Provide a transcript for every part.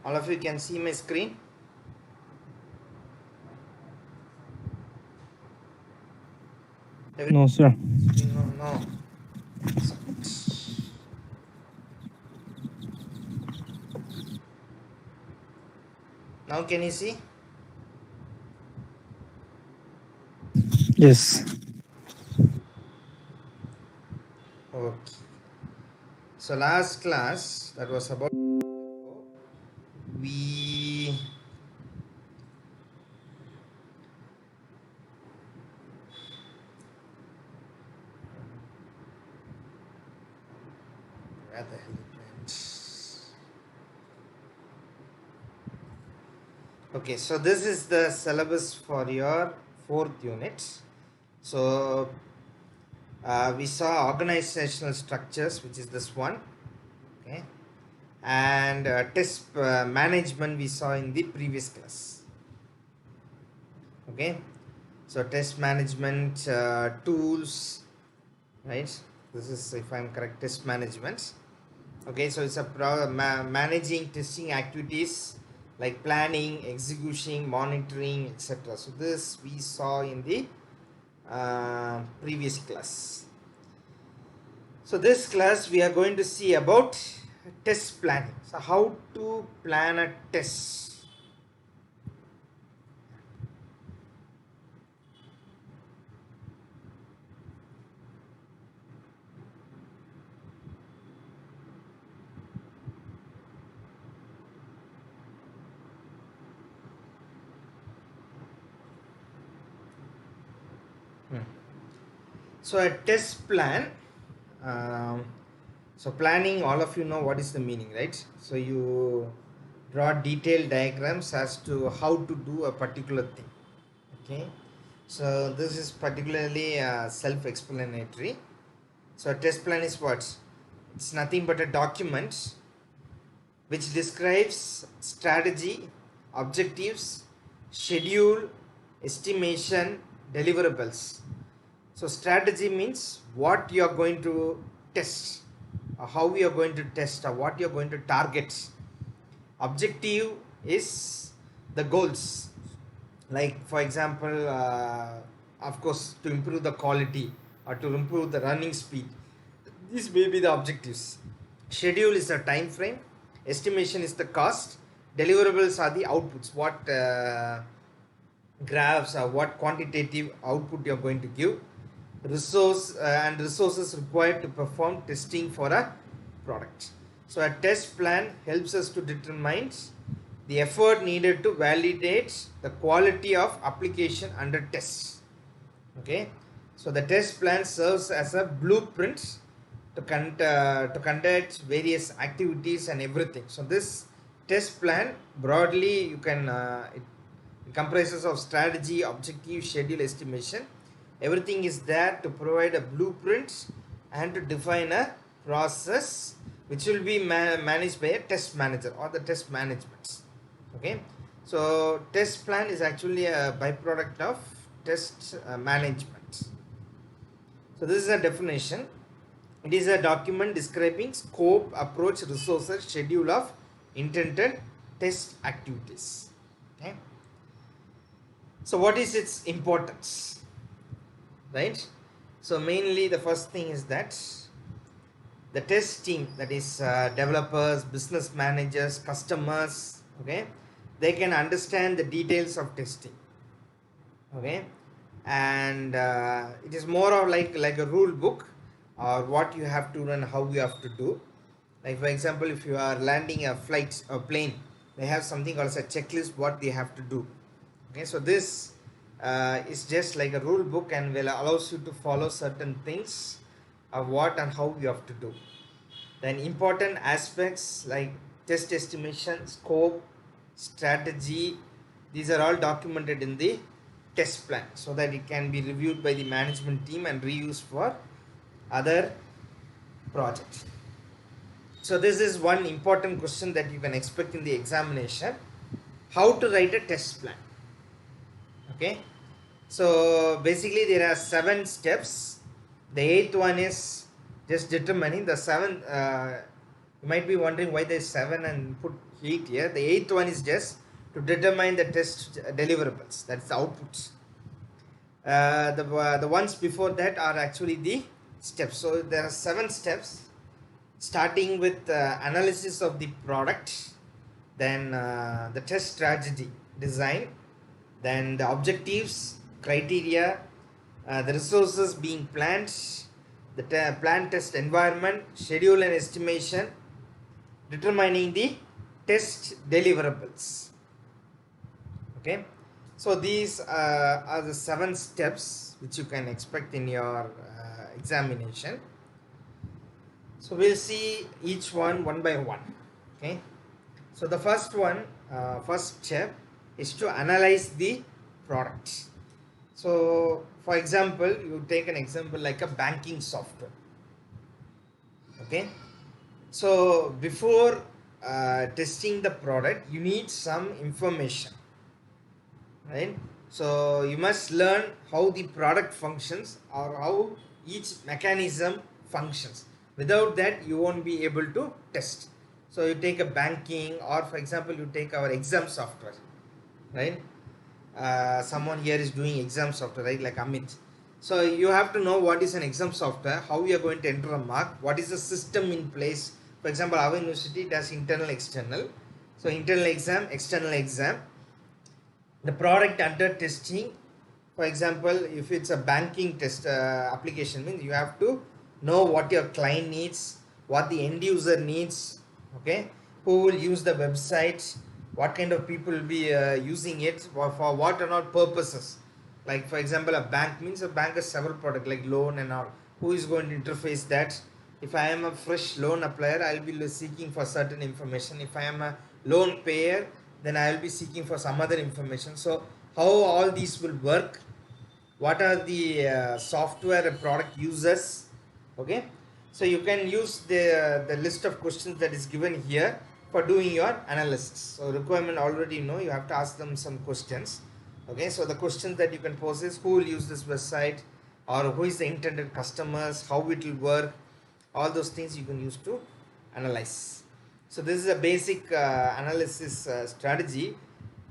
All of you can see my screen? No, sir. No. Now can you see? Yes. Okay. So last class, that was about we where the hell it went? Okay, so this is the syllabus for your 4th unit. So we saw organizational structures, which is this one. Okay, and test management we saw in the previous class. Okay, so test management tools, right? This is, if I'm correct, test management. Okay, so it's a managing testing activities like planning, execution, monitoring, etc. So this we saw in the previous class. So this class we are going to see about test planning. So how to plan a test. So a test plan, so planning, all of you know what is the meaning, right? So you draw detailed diagrams as to how to do a particular thing. Okay, so this is particularly self-explanatory. So a test plan is what? It's nothing but a document which describes strategy, objectives, schedule, estimation, deliverables. So strategy means what you are going to test, or how you are going to test, or what you are going to target. Objective is the goals, like for example, of course, to improve the quality or to improve the running speed. These may be the objectives. Schedule is the time frame, estimation is the cost, deliverables are the outputs, what graphs or what quantitative output you are going to give, resources required to perform testing for a product. So a test plan helps us to determine the effort needed to validate the quality of application under test. Okay, so the test plan serves as a blueprint to conduct various activities and everything. So this test plan broadly you can it comprises of strategy, objective, schedule, estimation. Everything is there to provide a blueprint and to define a process which will be managed by a test manager or the test management. Okay, so test plan is actually a byproduct of test management. So this is a definition. It is a document describing scope, approach, resources, schedule of intended test activities. Okay, so what is its importance, right? So mainly the first thing is that the test team, that is developers, business managers, customers, okay, they can understand the details of testing. Okay, and it is more of like a rule book, or what you have to do and how you have to do. Like for example, if you are landing a flight or plane, they have something called as a checklist what they have to do. Okay, so this is just like a rule book and will allows you to follow certain things of what and how you have to do. Then important aspects like test estimation, scope, strategy, these are all documented in the test plan so that it can be reviewed by the management team and reused for other projects. So this is one important question that you can expect in the examination: how to write a test plan. Okay, so basically there are 7 steps. The 8th one is just determining the 7th. You might be wondering why there's 7 and put 8 here. The 8th one is just to determine the test deliverables. That's the outputs. The ones before that are actually the steps. So there are 7 steps, starting with analysis of the product, then the test strategy design, then the objectives, criteria, the resources being planned, the planned test environment, schedule and estimation, determining the test deliverables. Okay, so these are the 7 steps which you can expect in your examination. So we'll see each one by one. Okay, so the first one, first step is to analyze the product. So for example, you take an example like a banking software. Okay, so before testing the product, you need some information, right? So you must learn how the product functions or how each mechanism functions. Without that, you won't be able to test. So you take a banking, or for example, you take our exam software, right? Someone here is doing exam software, right? Like Amit. So you have to know what is an exam software, how you are going to enter a mark, what is the system in place. For example, our university does internal, external. So internal exam, external exam. The product under testing, for example, if it's a banking test application, means you have to know what your client needs, what the end user needs, okay, who will use the website, what kind of people will be using it, for what and all purposes. Like for example, a bank means a bank has several products like loan and all. Who is going to interface that? If I am a fresh loan applier, I will be seeking for certain information. If I am a loan payer, then I will be seeking for some other information. So how all these will work, what are the software and product users, okay? So you can use the list of questions that is given here for doing your analysis. So requirement already you have to ask them some questions, okay? So the questions that you can pose is who will use this website, or who is the intended customers, how it will work, all those things you can use to analyze. So this is a basic analysis strategy.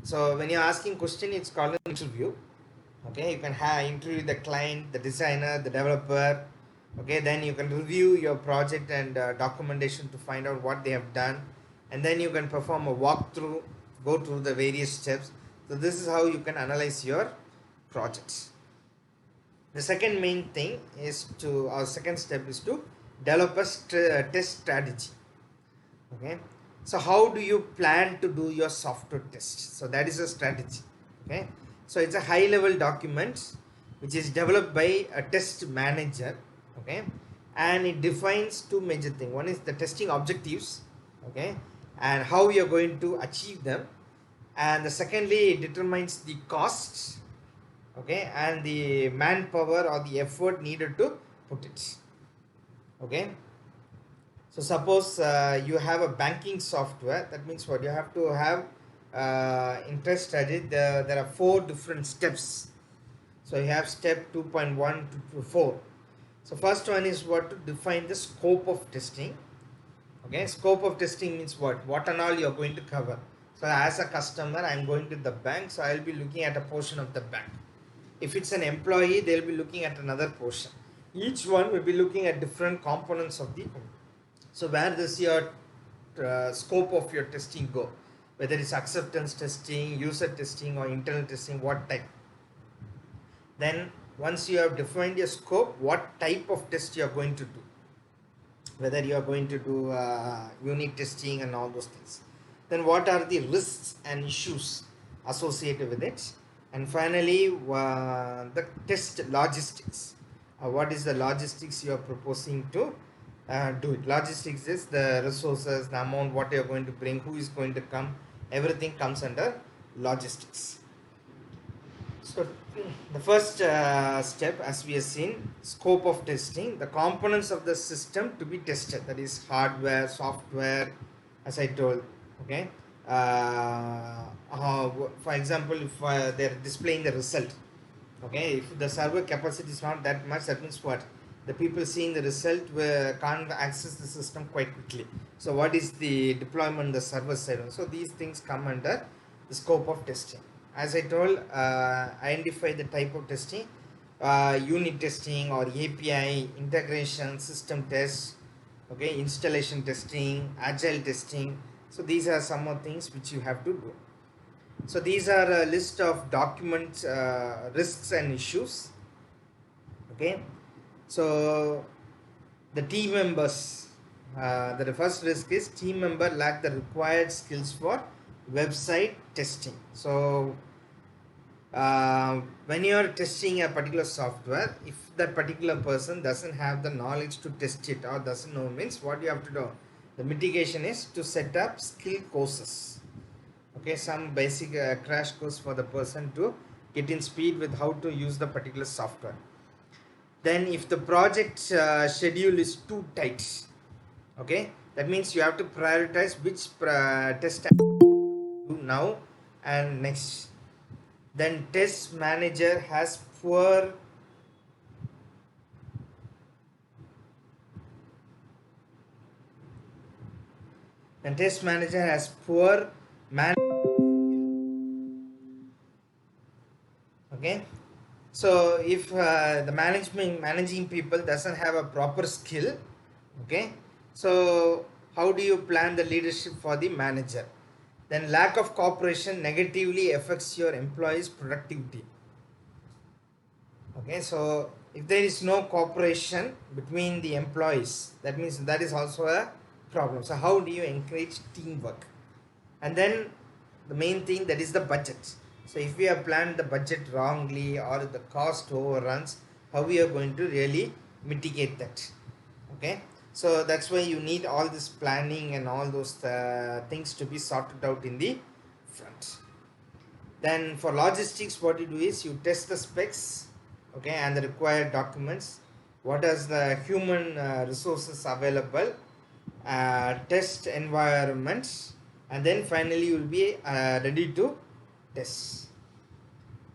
So when you're asking question, it's called an interview. Okay, you can interview the client, the designer, the developer. Okay, then you can review your project and documentation to find out what they have done, and then you can perform a walkthrough, go through the various steps. So this is how you can analyze your projects. The second main thing is our second step is to develop a test strategy. Okay, so how do you plan to do your software test? So that is a strategy. Okay, so it's a high level document which is developed by a test manager. Okay, and it defines 2 major things. One is the testing objectives, okay, and how you are going to achieve them, and the secondly, it determines the costs, okay, and the manpower or the effort needed to put it. Okay, so suppose you have a banking software. That means what you have to have in test strategy. There are 4 different steps. So you have step 2.1 to 4. So first one is what to define the scope of testing. Okay, scope of testing means what and all you are going to cover. So as a customer, I am going to the bank, so I will be looking at a portion of the bank. If it's an employee, they will be looking at another portion. Each one will be looking at different components of the. So where does your scope of your testing go? Whether it's acceptance testing, user testing, or internal testing, what type? Then once you have defined your scope, what type of test you are going to do? Whether you are going to do unit testing and all those things. Then what are the risks and issues associated with it? And finally, the test logistics. What is the logistics you are proposing to do it? Logistics is the resources, the amount, what you are going to bring, who is going to come. Everything comes under logistics. So the first step, as we have seen, scope of testing, the components of the system to be tested, that is hardware, software, as I told. Okay, for example, if they are displaying the result, okay, if the server capacity is not that much, that means what? the people seeing the result can't access the system quite quickly. So what is the deployment, the server side? So these things come under the scope of testing. As I told, identify the type of testing, unit testing or API integration, system test, okay, installation testing, agile testing. So these are some of things which you have to do. So these are a list of documents, risks and issues. Okay, so the team members, the first risk is team member lack the required skills for website testing. So when you are testing a particular software, if that particular person doesn't have the knowledge to test it or doesn't know, means what you have to do, the mitigation is to set up skill courses. Okay, some basic crash course for the person to get in speed with how to use the particular software. Then if the project schedule is too tight, okay, that means you have to prioritize which test do now and next. Then test manager has poor management. Okay, so if the managing people doesn't have a proper skill, okay, so how do you plan the leadership for the manager? Then lack of cooperation negatively affects your employees' productivity. Okay, so if there is no cooperation between the employees, that means that is also a problem. So how do you encourage teamwork? And then the main thing, that is the budget. So if we have planned the budget wrongly or the cost overruns, how we are going to really mitigate that? Okay, so that's why you need all this planning and all those things to be sorted out in the front. Then for logistics, what you do is you test the specs, okay, and the required documents. What is the human resources available, test environments, and then finally you will be ready to test.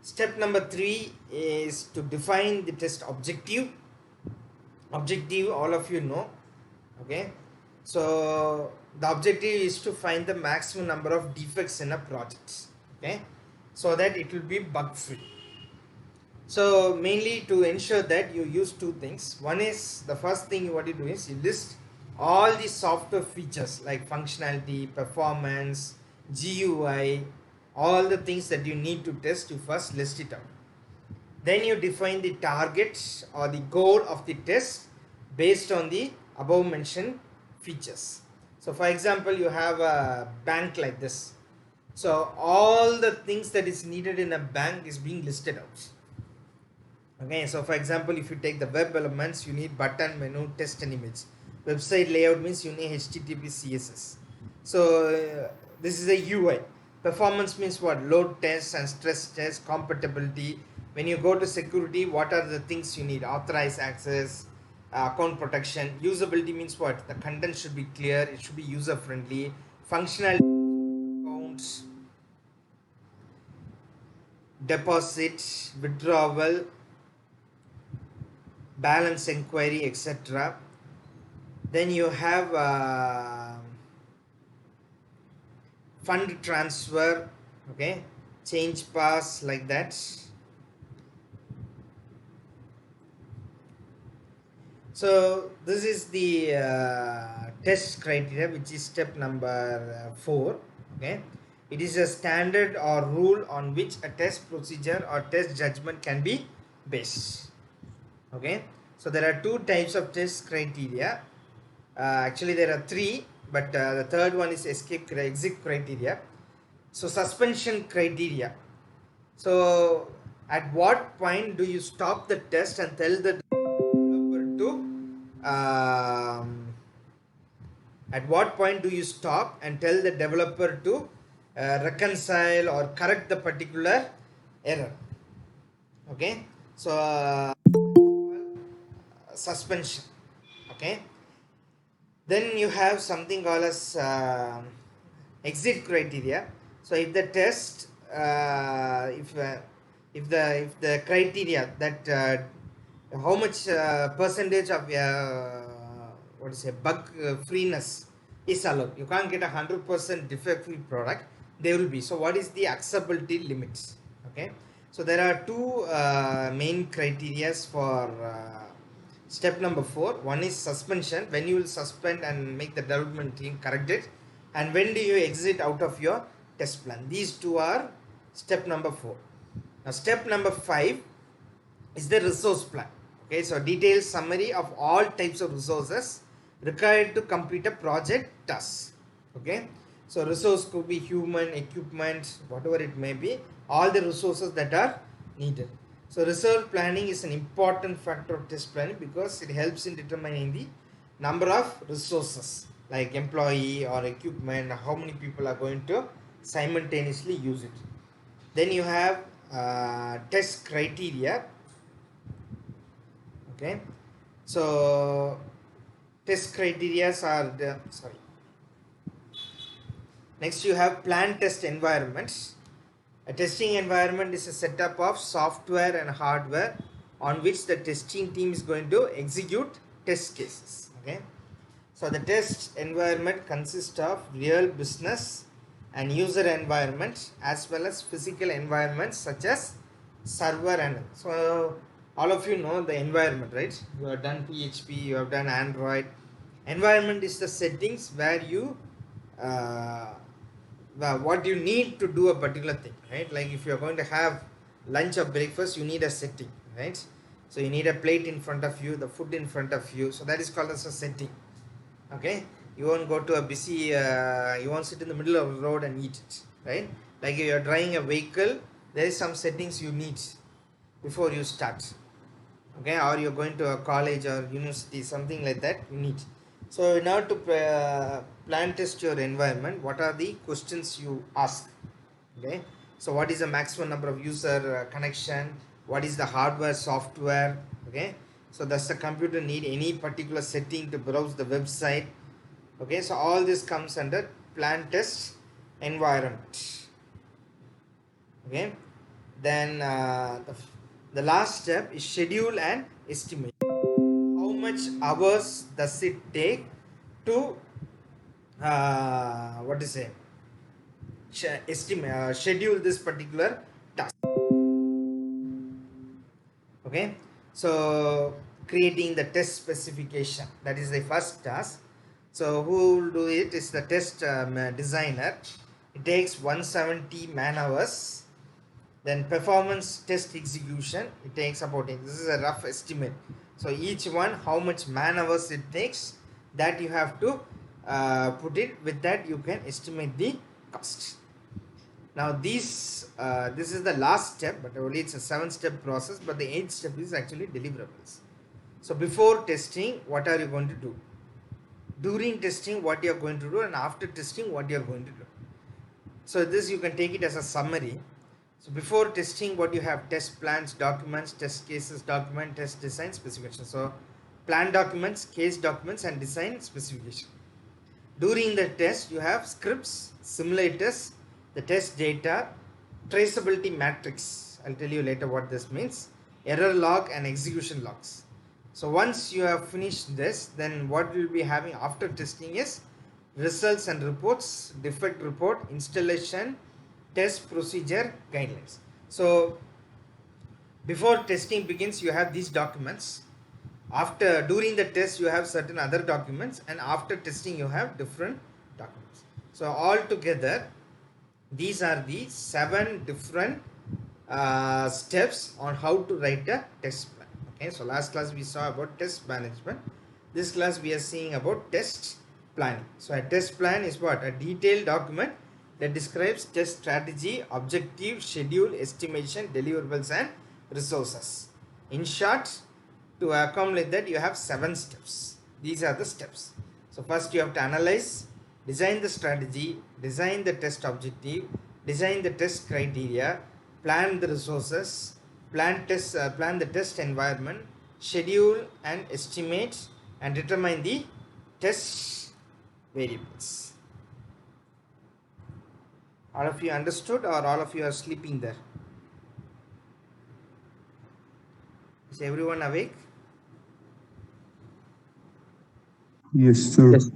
Step number 3 is to define the test objective. Objective, all of you know, okay. So the objective is to find the maximum number of defects in a project, okay, so that it will be bug free. So mainly to ensure that, you use two things. One is, the first thing you want to do is you list all the software features like functionality, performance, GUI, all the things that you need to test. You first list it out. Then you define the target or the goal of the test based on the above mentioned features. So for example, you have a bank like this. So all the things that is needed in a bank is being listed out. Okay, so for example, if you take the web elements, you need button, menu, text and image. Website layout means you need HTTP, CSS. So this is a UI. Performance means what? Load tests and stress tests, compatibility. When you go to security, what are the things you need? Authorized access, account protection. Usability means what? The content should be clear, it should be user friendly. Functionality, accounts, deposit, withdrawal, balance inquiry, etc. Then you have fund transfer, okay, change pass, like that. So this is the test criteria, which is step number 4. Okay, it is a standard or rule on which a test procedure or test judgment can be based. Okay, so there are 2 types of test criteria. Actually there are 3, but the third one is exit criteria. So suspension criteria. So at what point do you stop the test and tell the developer to at what point do you stop and tell the developer to reconcile or correct the particular error? Okay, so suspension. Okay, then you have something called as exit criteria. So if the test if the criteria that how much percentage of what is a bug freeness is allowed. You can't get 100% defect free product. There will be. So what is the acceptability limits? Okay. So there are two main criterias for step number 4. One is suspension, when you will suspend and make the development team correct it, and when do you exit out of your test plan. These two are step number 4. Now step number 5 is the resource plan. Okay, so detailed summary of all types of resources required to complete a project task. Okay, so resource could be human, equipment, whatever it may be, all the resources that are needed. So resource planning is an important factor of test planning because it helps in determining the number of resources like employee or equipment, how many people are going to simultaneously use it. Then you have test criteria. Okay, so test criteria are the next you have plan test environments. A testing environment is a setup of software and hardware on which the testing team is going to execute test cases. Okay, so the test environment consists of real business and user environments as well as physical environments such as server. And so all of you know the environment, right? You have done PHP, you have done Android. Environment is the settings where you what you need to do a particular thing, right? Like if you are going to have lunch or breakfast, you need a setting, right? So you need a plate in front of you, the food in front of you, so that is called as a setting. Okay, you won't go to a busy you won't sit in the middle of the road and eat it, right? Like if you are driving a vehicle, there is some settings you need before you start. Okay, or you're going to a college or university, something like that you need. So in order to plan test your environment, what are the questions you ask? Okay, so what is the maximum number of user connection? What is the hardware, software? Okay, so does the computer need any particular setting to browse the website? Okay, so all this comes under plan test environment. Okay, then the last step is schedule and estimate. How much hours does it take to what is it? Estimate schedule this particular task? Okay, so creating the test specification, that is the first task. So who will do it is the test designer. It takes 170 man hours. Then performance test execution, it takes about it. This is a rough estimate. So each one, how much man hours it takes, that you have to put it. With that you can estimate the cost. Now this is the last step, but only it's a 7-step process, but the 8th step is actually deliverables. So before testing, what are you going to do? During testing, what you are going to do, and after testing, what you are going to do. So this you can take it as a summary. So before testing, what you have: test plans, documents, test cases, document, test design, specification. So plan documents, case documents, and design specification. During the test, you have scripts, simulators, the test data, traceability matrix. I'll tell you later what this means. Error log and execution logs. So once you have finished this, then what we'll be having after testing is results and reports, defect report, installation, test procedure, guidelines. So before testing begins, you have these documents. During the test, you have certain other documents, and after testing you have different documents. So all together, these are the 7 different steps on how to write a test plan. Okay, so last class we saw about test management. This class we are seeing about test planning. So a test plan is what? A detailed document that describes test strategy, objective, schedule, estimation, deliverables, and resources. In short, to accomplish that, you have 7 steps. These are the steps. So first you have to analyze, design the strategy, design the test objective, design the test criteria, plan the resources, plan the test environment, schedule and estimate, and determine the test variables. All of you understood, or all of you are sleeping there? Is everyone awake? Yes, sir. Yes.